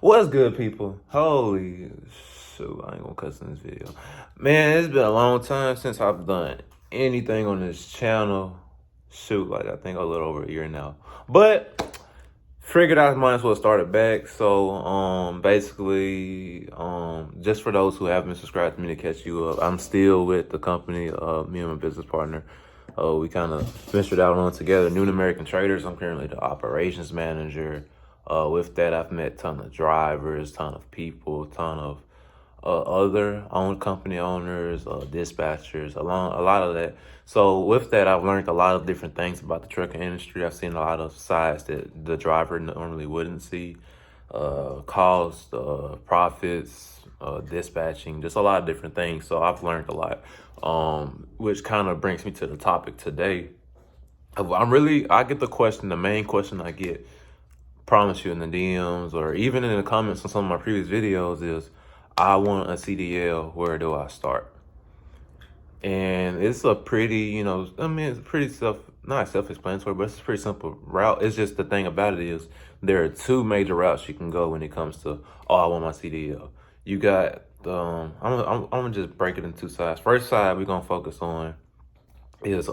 What's good, people? Holy shoot, I ain't gonna cuss in this video. Man, it's been a long time since I've done anything on this channel. Shoot, like I think a little over a year now. But figured I might as well start it back. So basically, just for those who haven't subscribed to me to catch you up, I'm still with the company, me and my business partner. We kind of ventured out on together, New American Traders. I'm currently the operations manager. With that, I've met a ton of drivers, ton of people, ton of other company owners, dispatchers, a lot of that. So with that, I've learned a lot of different things about the trucking industry. I've seen a lot of sides that the driver normally wouldn't see, cost, profits, dispatching, just a lot of different things. So I've learned a lot, which kind of brings me to the topic today. I get the main question I get, promise you, in the DMs or even in the comments on some of my previous videos is, I want a CDL, where do I start? And it's a pretty, it's pretty not self-explanatory, but it's a pretty simple route. It's just the thing about it is there are two major routes you can go when it comes to, I want my CDL. You got, I'm gonna just break it into two sides. First side we're gonna focus on is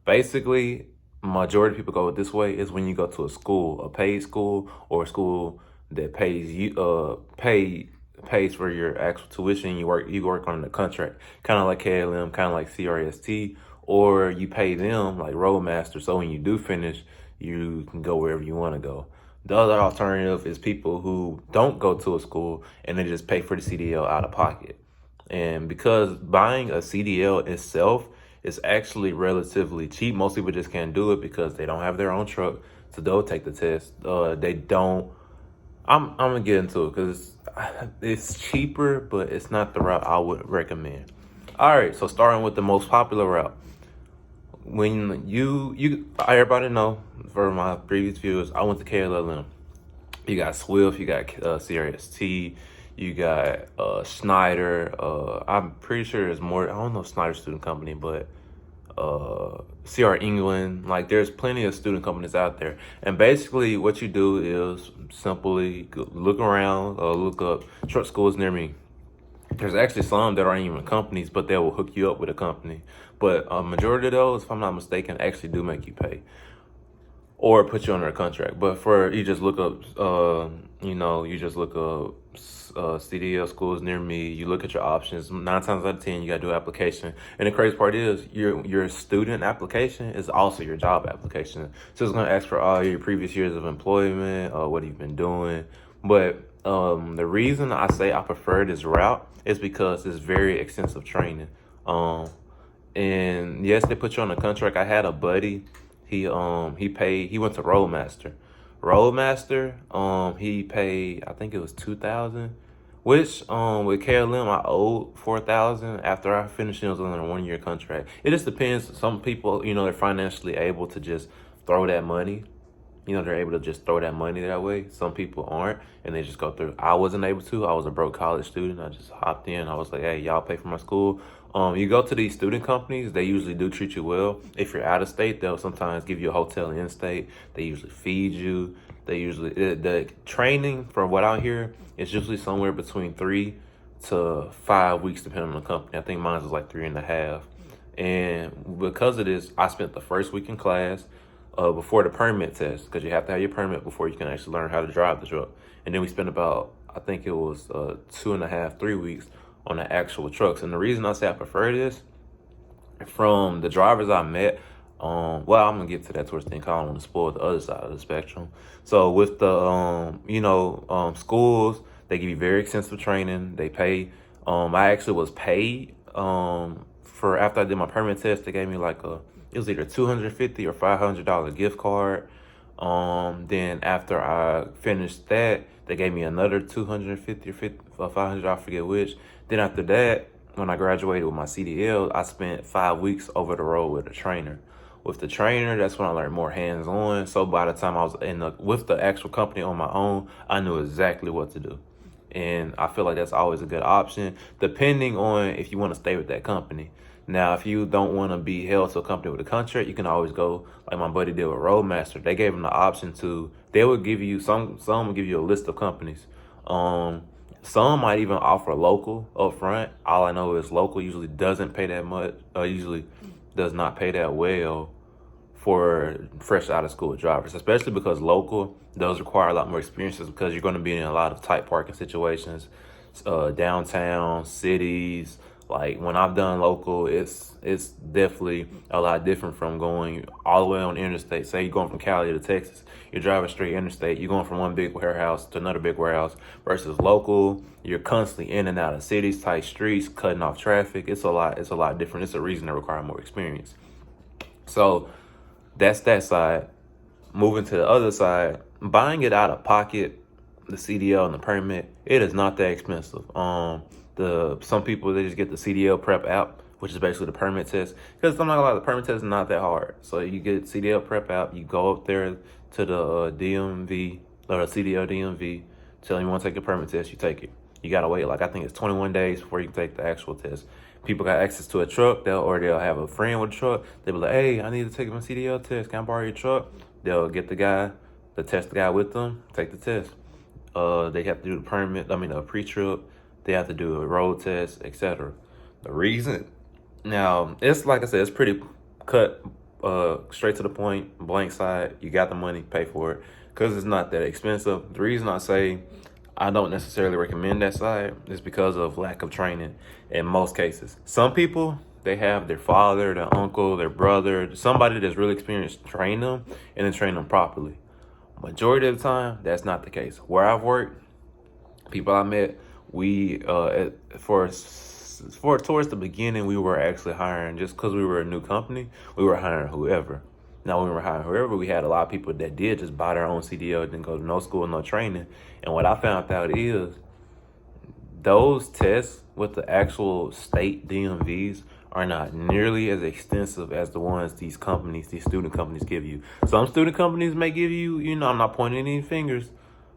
basically, majority of people go this way, is when you go to a school, a paid school, or a school that pays you pays for your actual tuition. You work on the contract, kind of like KLM, kind of like CRST, or you pay them like Roadmaster. So when you do finish, you can go wherever you want to go. The other alternative is people who don't go to a school and they just pay for the CDL out of pocket. And because buying a CDL itself is actually relatively cheap, most people just can't do it because they don't have their own truck to go take the test. They don't. I'm gonna get into it because it's cheaper, but it's not the route I would recommend. All right, so starting with the most popular route. When everybody know, for my previous viewers, I went to KLM. You got Swift, you got CRST, you got Schneider. I'm pretty sure there's more. I don't know Schneider Student Company, but CR England. Like, there's plenty of student companies out there. And basically what you do is simply look around, look up truck schools near me. There's actually some that aren't even companies, but they will hook you up with a company. But a majority of those, if I'm not mistaken, actually do make you pay or put you under a contract. But you just look up, CDL schools near me. You look at your options. 9 times out of 10, you got to do an application. And the crazy part is your student application is also your job application. So it's going to ask for all your previous years of employment, what you've been doing. But the reason I say I prefer this route is because it's very extensive training. And yes, they put you on a contract. I had a buddy. He went to Roadmaster. He paid, I think it was $2,000, which with KLM I owed $4,000 after I finished. It was on a 1-year contract. It just depends. Some people, they're financially able to just throw that money. They're able to just throw that money that way. Some people aren't, and they just go through. I wasn't able to. I was a broke college student. I just hopped in. I was like, hey, y'all pay for my school. You go to these student companies, they usually do treat you well. If you're out of state, they'll sometimes give you a hotel in state. They usually feed you. The training, from what I hear, is usually somewhere between 3 to 5 weeks, depending on the company. I think mine was like 3.5. And because of this, I spent the first week in class before the permit test, because you have to have your permit before you can actually learn how to drive the truck. And then we spent about, I think it was 2.5, 3 weeks on the actual trucks. And the reason I say I prefer this, from the drivers I met, I'm gonna get to that towards the end. I don't want to spoil the other side of the spectrum. So with the schools, they give you very extensive training. They pay. I actually was paid for, after I did my permit test. They gave me like it was either $250 or $500 gift card. Then after I finished that, they gave me another $250 or $500, I forget which. Then after that, when I graduated with my CDL, I spent 5 weeks over the road with a trainer. With the trainer, that's when I learned more hands-on. So by the time I was with the actual company on my own, I knew exactly what to do. And I feel like that's always a good option, depending on if you want to stay with that company. Now, if you don't want to be held to a company with a contract, you can always go like my buddy did with Roadmaster. They gave him the option to, they would give you some will give you a list of companies. Um, some might even offer local up front. All I know is local usually doesn't pay that much. Usually does not pay that well for fresh out of school drivers, especially because local does require a lot more experiences because you're going to be in a lot of tight parking situations, downtown cities. Like when I've done local, it's definitely a lot different from going all the way on the interstate. Say you're going from Cali to Texas, you're driving straight interstate. You're going from one big warehouse to another big warehouse. Versus local, you're constantly in and out of cities, tight streets, cutting off traffic. It's a lot. It's a lot different. It's a reason to require more experience. So that's that side. Moving to the other side, buying it out of pocket, the CDL and the permit, it is not that expensive. Some people they just get the CDL prep app, which is basically the permit test. Because I'm not gonna lie, the permit test is not that hard. So you get CDL prep app, you go up there to the DMV or the CDL DMV, tell them you want to take a permit test, you take it. You gotta wait like I think it's 21 days before you can take the actual test. People got access to a truck, they'll have a friend with a truck. They'll be like, hey, I need to take my CDL test. Can I borrow your truck? They'll get the test guy with them, take the test. They have to do the permit, a pre-trip. They have to do a road test, etc. The reason, now, it's like I said, it's pretty cut, straight to the point, blank side. You got the money, pay for it, because it's not that expensive. The reason I say I don't necessarily recommend that side is because of lack of training in most cases. Some people, they have their father, their uncle, their brother, somebody that's really experienced train them and then train them properly. Majority of the time, that's not the case. Where I've worked, people I met, we towards the beginning, we were actually hiring just because we were a new company. We were hiring whoever. Now, when we were hiring whoever, we had a lot of people that did just buy their own CDL, didn't go to no school, no training. And what I found out is those tests with the actual state DMVs are not nearly as extensive as the ones these student companies give you. Some student companies may give you, I'm not pointing any fingers,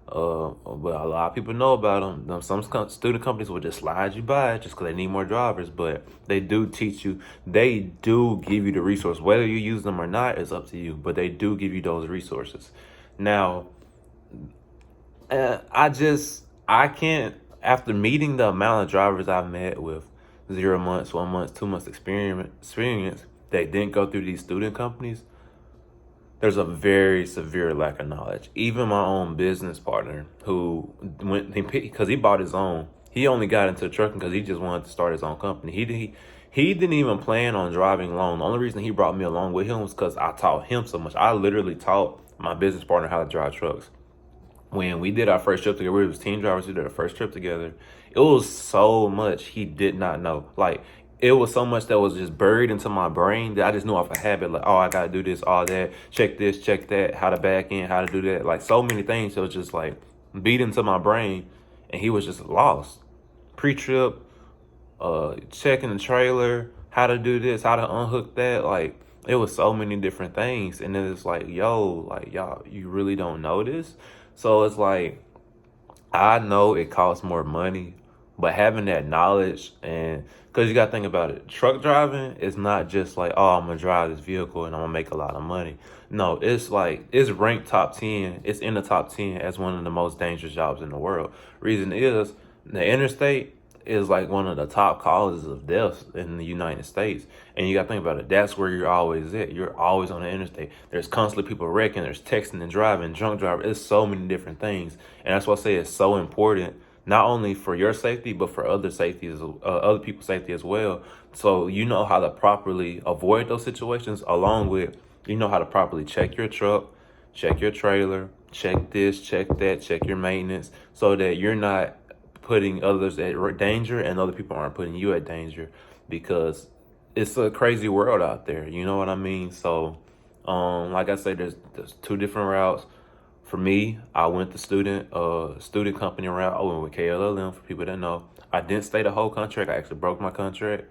but a lot of people know about them. Some student companies will just slide you by just because they need more drivers, but they do teach you. They do give you the resource. Whether you use them or not is up to you, but they do give you those resources. Now, I can't, after meeting the amount of drivers I've met with 0 months, 1 month, 2 months experience that didn't go through these student companies, there's a very severe lack of knowledge. Even my own business partner who because he bought his own, he only got into trucking because he just wanted to start his own company. He didn't even plan on driving alone. The only reason he brought me along with him was because I taught him so much. I literally taught my business partner how to drive trucks. When we did our first trip together, we was team drivers, we did our first trip together. It was so much he did not know. Like, it was so much that was just buried into my brain that I just knew off a habit. Like, oh, I got to do this, all that, check this, check that, how to back in, how to do that. Like, so many things. It was just like beat into my brain, and he was just lost. Pre-trip, checking the trailer, how to do this, how to unhook that. Like, it was so many different things. And then it's like, y'all, you really don't know this? So it's like, I know it costs more money, but having that knowledge, and because you got to think about it, truck driving is not just like, oh, I'm going to drive this vehicle and I'm going to make a lot of money. No, it's like, it's ranked top 10. It's in the top 10 as one of the most dangerous jobs in the world. Reason is, the interstate is like one of the top causes of deaths in the United States. And you got to think about it. That's where you're always at. You're always on the interstate. There's constantly people wrecking. There's texting and driving, drunk driving. It's so many different things. And that's why I say it's so important, not only for your safety, but for other people's safety as well. So you know how to properly avoid those situations, along with you know how to properly check your truck, check your trailer, check this, check that, check your maintenance, so that you're not putting others at danger and other people aren't putting you at danger, because it's a crazy world out there. You know what I mean? So, like I said, there's two different routes. For me, I went the student company route. I went with KLLM, for people that know. I didn't stay the whole contract. I actually broke my contract.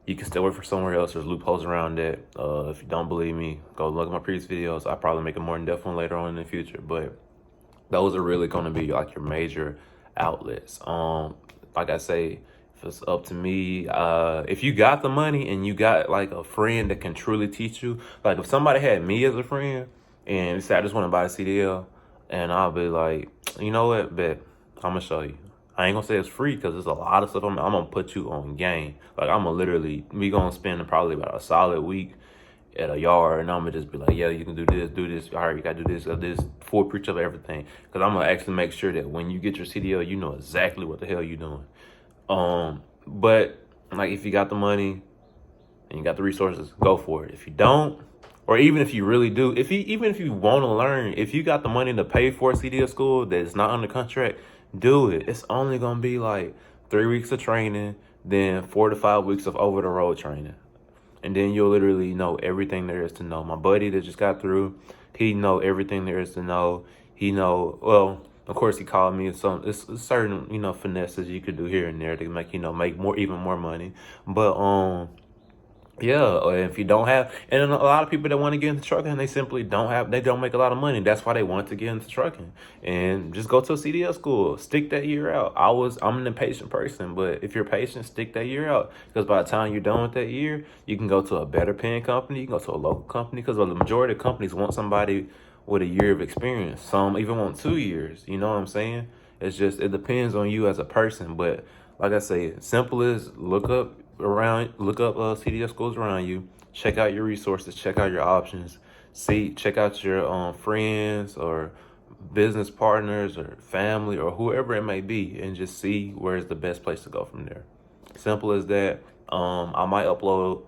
You can still work for somewhere else. There's loopholes around that. If you don't believe me, go look at my previous videos. I'll probably make a more in-depth one later on in the future. But those are really going to be like your major outlets. Like I say, if it's up to me, if you got the money and you got like a friend that can truly teach you, like if somebody had me as a friend, and say I just want to buy a CDL, and I'll be like, you know what, bet I'm gonna show you. I ain't gonna say it's free because there's a lot of stuff I'm gonna put you on game. Like I'm gonna literally, we gonna spend probably about a solid week at a yard, and I'm gonna just be like, yeah, you can do this. All right, you gotta do this, full preach of everything. Because I'm gonna actually make sure that when you get your CDL, you know exactly what the hell you're doing. But like if you got the money and you got the resources, go for it. If you don't, or even if you really do, even if you want to learn, if you got the money to pay for a CDL school that's not under contract, do it. It's only gonna be like 3 weeks of training, then 4 to 5 weeks of over the road training. And then you'll literally know everything there is to know. My buddy that just got through, he know everything there is to know. He know, well, of course he called me it's certain, finesses you could do here and there to make, make even more money. But yeah, or if you don't have, and a lot of people that want to get into trucking, they simply they don't make a lot of money. That's why they want to get into trucking. And just go to a CDL school, stick that year out. I'm an impatient person, but if you're patient, stick that year out. Because by the time you're done with that year, you can go to a better paying company, you can go to a local company, because the majority of companies want somebody with a year of experience. Some even want 2 years, you know what I'm saying? It depends on you as a person. But like I say, simple as look up CDL schools around you, check out your resources, check out your options, check out your friends or business partners or family or whoever it may be, and just see where's the best place to go from there. Simple as that. I might upload,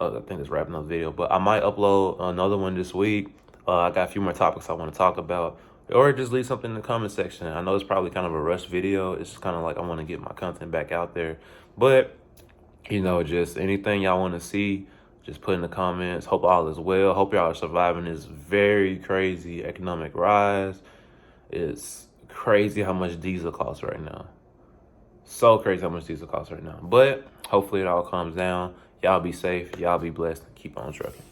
I think it's wrapping up the video, but I might upload another one this week. I got a few more topics I want to talk about, or just leave something in the comment section. I know it's probably kind of a rush video. It's kind of like I want to get my content back out there, but just anything y'all want to see, just put in the comments. Hope all is well. Hope y'all are surviving this very crazy economic rise. It's crazy how much diesel costs right now. So crazy how much diesel costs right now. But hopefully it all calms down. Y'all be safe. Y'all be blessed. Keep on trucking.